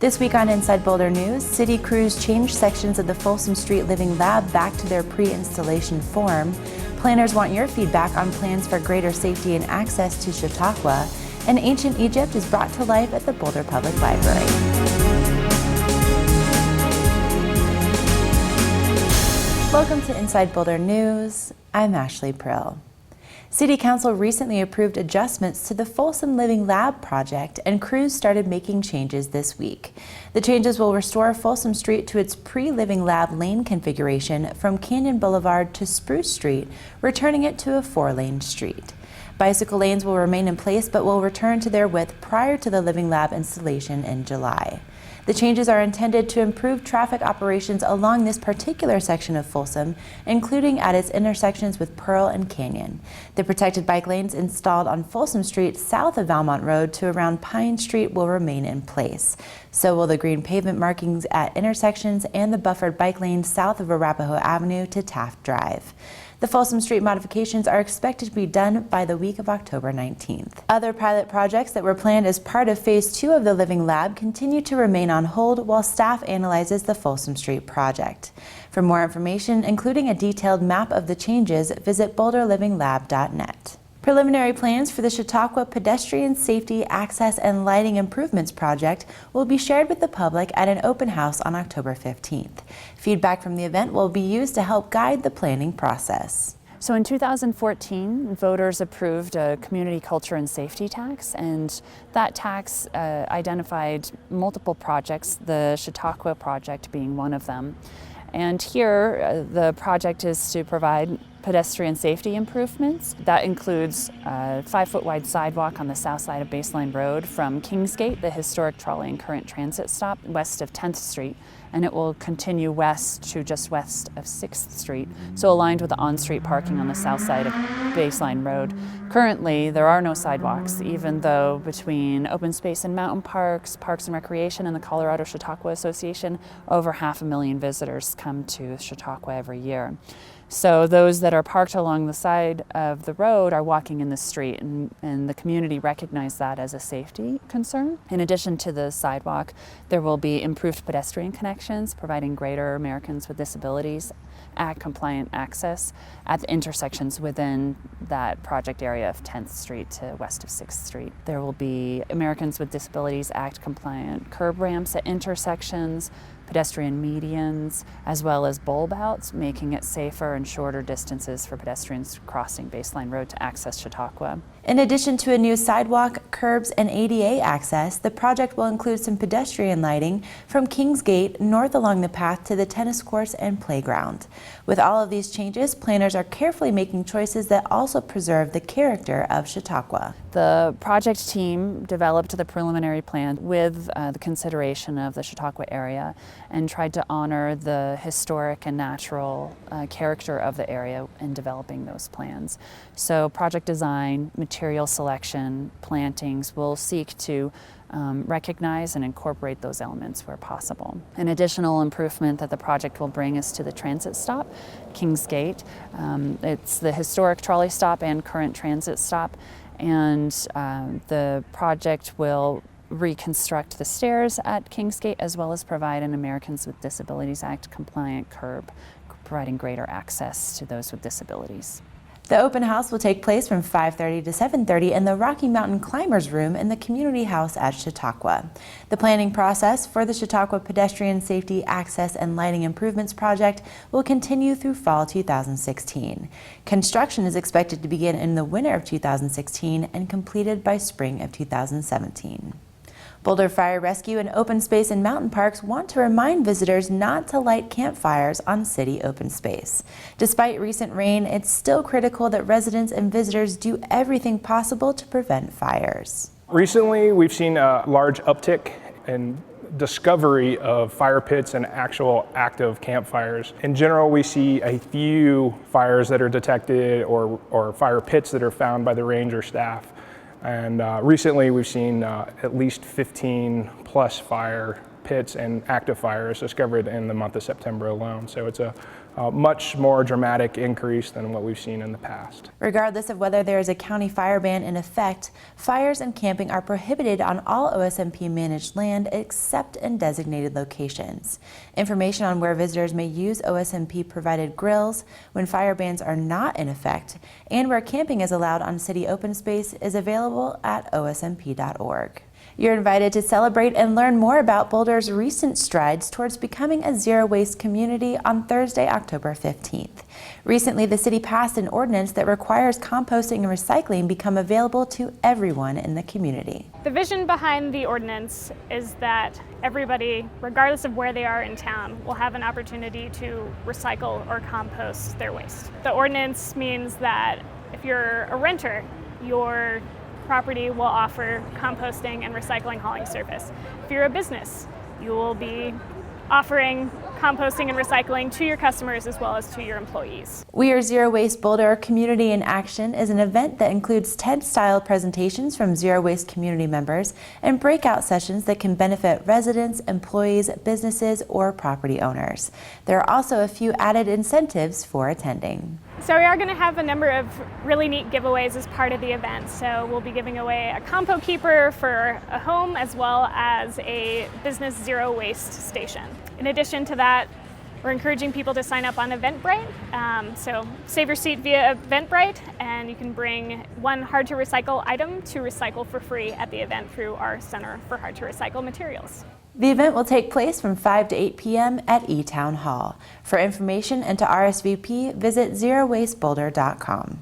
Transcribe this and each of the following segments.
This week on Inside Boulder News, city crews changed sections of the Folsom Street Living Lab back to their pre-installation form. Planners want your feedback on plans for greater safety and access to Chautauqua. And ancient Egypt is brought to life at the Boulder Public Library. Welcome to Inside Boulder News. I'm Ashley Prill. City Council recently approved adjustments to the Folsom Living Lab project, and crews started making changes this week. The changes will restore Folsom Street to its pre-Living Lab lane configuration from Canyon Boulevard to Spruce Street, returning it to a 4-lane street. Bicycle lanes will remain in place but will return to their width prior to the Living Lab installation in July. The changes are intended to improve traffic operations along this particular section of Folsom, including at its intersections with Pearl and Canyon. The protected bike lanes installed on Folsom Street south of Valmont Road to around Pine Street will remain in place. So will the green pavement markings at intersections and the buffered bike lanes south of Arapahoe Avenue to Taft Drive. The Folsom Street modifications are expected to be done by the week of October 19th. Other pilot projects that were planned as part of Phase 2 of the Living Lab continue to remain on hold while staff analyzes the Folsom Street project. For more information, including a detailed map of the changes, visit boulderlivinglab.net. Preliminary plans for the Chautauqua Pedestrian Safety, Access, and Lighting Improvements project will be shared with the public at an open house on October 15th. Feedback from the event will be used to help guide the planning process. So in 2014, voters approved a community culture and safety tax, and that tax identified multiple projects, the Chautauqua project being one of them. And here, the project is to provide pedestrian safety improvements. That includes a 5-foot wide sidewalk on the south side of Baseline Road from Kingsgate, the historic trolley and current transit stop, west of 10th Street, and it will continue west to just west of 6th Street, so aligned with the on-street parking on the south side of Baseline Road. Currently, there are no sidewalks, even though between open space and mountain parks, Parks and Recreation, and the Colorado Chautauqua Association, over 500,000 visitors come to Chautauqua every year. So those that are parked along the side of the road are walking in the street, and the community recognized that as a safety concern. In addition to the sidewalk, there will be improved pedestrian connections, providing greater Americans with Disabilities Act compliant access at the intersections within that project area of 10th Street to west of 6th Street. There will be Americans with Disabilities Act compliant curb ramps at intersections, pedestrian medians, as well as bulb outs, making it safer and shorter distances for pedestrians crossing Baseline Road to access Chautauqua. In addition to a new sidewalk, curbs, and ADA access, the project will include some pedestrian lighting from Kingsgate north along the path to the tennis courts and playground. With all of these changes, planners are carefully making choices that also preserve the character of Chautauqua. The project team developed the preliminary plan with the consideration of the Chautauqua area and tried to honor the historic and natural character of the area in developing those plans. So project design, material selection, plantings will seek to recognize and incorporate those elements where possible. An additional improvement that the project will bring is to the transit stop, Kingsgate. It's the historic trolley stop and current transit stop, and the project will reconstruct the stairs at Kingsgate as well as provide an Americans with Disabilities Act compliant curb, providing greater access to those with disabilities. The open house will take place from 5:30 to 7:30 in the Rocky Mountain Climbers Room in the Community House at Chautauqua. The planning process for the Chautauqua Pedestrian Safety, Access, and Lighting Improvements project will continue through fall 2016. Construction is expected to begin in the winter of 2016 and completed by spring of 2017. Boulder Fire Rescue and Open Space and Mountain Parks want to remind visitors not to light campfires on city open space. Despite recent rain, it's still critical that residents and visitors do everything possible to prevent fires. Recently, we've seen a large uptick in discovery of fire pits and actual active campfires. In general, we see a few fires that are detected or fire pits that are found by the ranger staff. And recently we've seen at least 15 plus fire pits pits and active fires discovered in the month of September alone. So it's a much more dramatic increase than what we've seen in the past. Regardless of whether there is a county fire ban in effect, fires and camping are prohibited on all OSMP managed land except in designated locations. Information on where visitors may use OSMP provided grills when fire bans are not in effect and where camping is allowed on city open space is available at osmp.org. You're invited to celebrate and learn more about Boulder's recent strides towards becoming a zero-waste community on Thursday, October 15th. Recently, the city passed an ordinance that requires composting and recycling become available to everyone in the community. The vision behind the ordinance is that everybody, regardless of where they are in town, will have an opportunity to recycle or compost their waste. The ordinance means that if you're a renter, your property will offer composting and recycling hauling service. If you're a business, you will be offering composting and recycling to your customers as well as to your employees. We Are Zero Waste Boulder Community in Action is an event that includes tent-style presentations from Zero Waste community members and breakout sessions that can benefit residents, employees, businesses, or property owners. There are also a few added incentives for attending. So we are going to have a number of really neat giveaways as part of the event. So we'll be giving away a compo keeper for a home as well as a business zero waste station. In addition to that, we're encouraging people to sign up on Eventbrite. So save your seat via Eventbrite and you can bring one hard to recycle item to recycle for free at the event through our Center for Hard to Recycle Materials. The event will take place from 5 to 8 p.m. at E-Town Hall. For information and to RSVP, visit zerowasteboulder.com.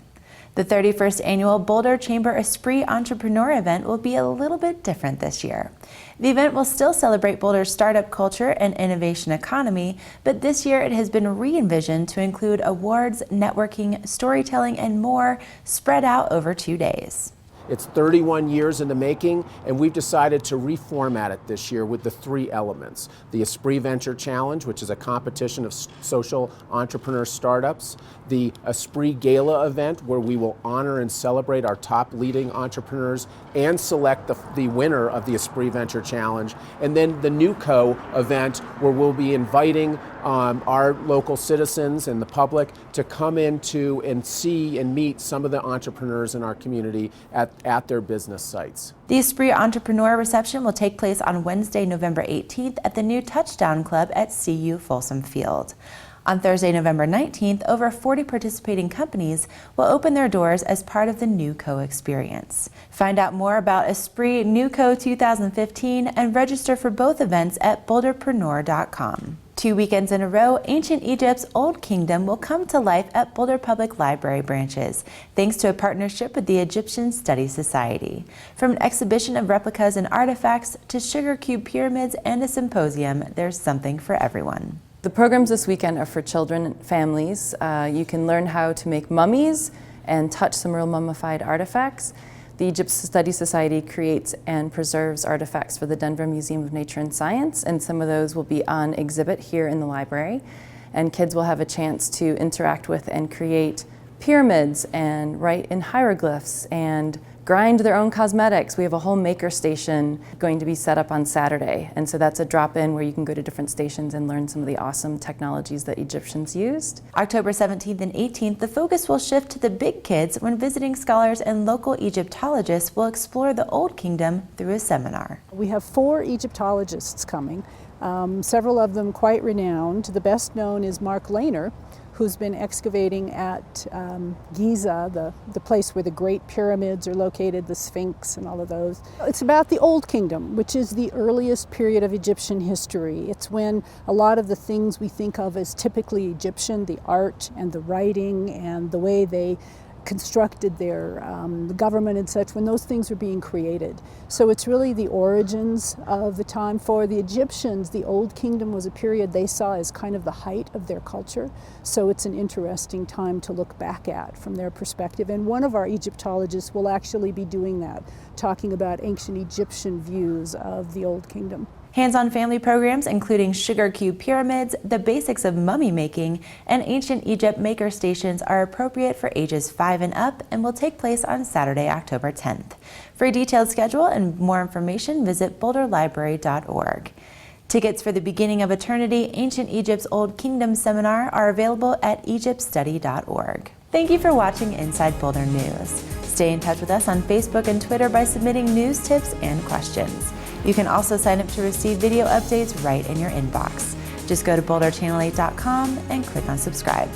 The 31st Annual Boulder Chamber Esprit Entrepreneur event will be a little bit different this year. The event will still celebrate Boulder's startup culture and innovation economy, but this year it has been re-envisioned to include awards, networking, storytelling, and more spread out over 2 days. It's 31 years in the making, and we've decided to reformat it this year with the 3 elements. The Esprit Venture Challenge, which is a competition of social entrepreneur startups. The Esprit Gala event, where we will honor and celebrate our top leading entrepreneurs and select the winner of the Esprit Venture Challenge. And then the NewCo event, where we'll be inviting our local citizens and the public to come into and see and meet some of the entrepreneurs in our community at their business sites. The Esprit Entrepreneur Reception will take place on Wednesday, November 18th at the new Touchdown Club at CU Folsom Field. On Thursday, November 19th, over 40 participating companies will open their doors as part of the NewCo experience. Find out more about Esprit NewCo 2015 and register for both events at boulderpreneur.com. 2 weekends in a row, Ancient Egypt's Old Kingdom will come to life at Boulder Public Library branches, thanks to a partnership with the Egyptian Studies Society. From an exhibition of replicas and artifacts to sugar cube pyramids and a symposium, there's something for everyone. The programs this weekend are for children and families. You can learn how to make mummies and touch some real mummified artifacts. The Egyptian Studies Society creates and preserves artifacts for the Denver Museum of Nature and Science, and some of those will be on exhibit here in the library. And kids will have a chance to interact with and create pyramids and write in hieroglyphs and grind their own cosmetics. We have a whole maker station going to be set up on Saturday, and so that's a drop-in where you can go to different stations and learn some of the awesome technologies that Egyptians used. October 17th and 18th, the focus will shift to the big kids when visiting scholars and local Egyptologists will explore the Old Kingdom through a seminar. We have 4 Egyptologists coming, several of them quite renowned. The best known is Mark Lehner, who's been excavating at Giza, the place where the Great Pyramids are located, the Sphinx and all of those. It's about the Old Kingdom, which is the earliest period of Egyptian history. It's when a lot of the things we think of as typically Egyptian, the art and the writing and the way they constructed their government and such, when those things were being created. So it's really the origins of the time. For the Egyptians, the Old Kingdom was a period they saw as kind of the height of their culture. So it's an interesting time to look back at from their perspective. And one of our Egyptologists will actually be doing that, talking about ancient Egyptian views of the Old Kingdom. Hands-on family programs including sugar cube pyramids, the basics of mummy making, and ancient Egypt maker stations are appropriate for ages 5 and up and will take place on Saturday, October 10th. For a detailed schedule and more information, visit boulderlibrary.org. Tickets for the Beginning of Eternity, Ancient Egypt's Old Kingdom seminar are available at egyptstudy.org. Thank you for watching Inside Boulder News. Stay in touch with us on Facebook and Twitter by submitting news, tips, and questions. You can also sign up to receive video updates right in your inbox. Just go to boulderchannel8.com and click on subscribe.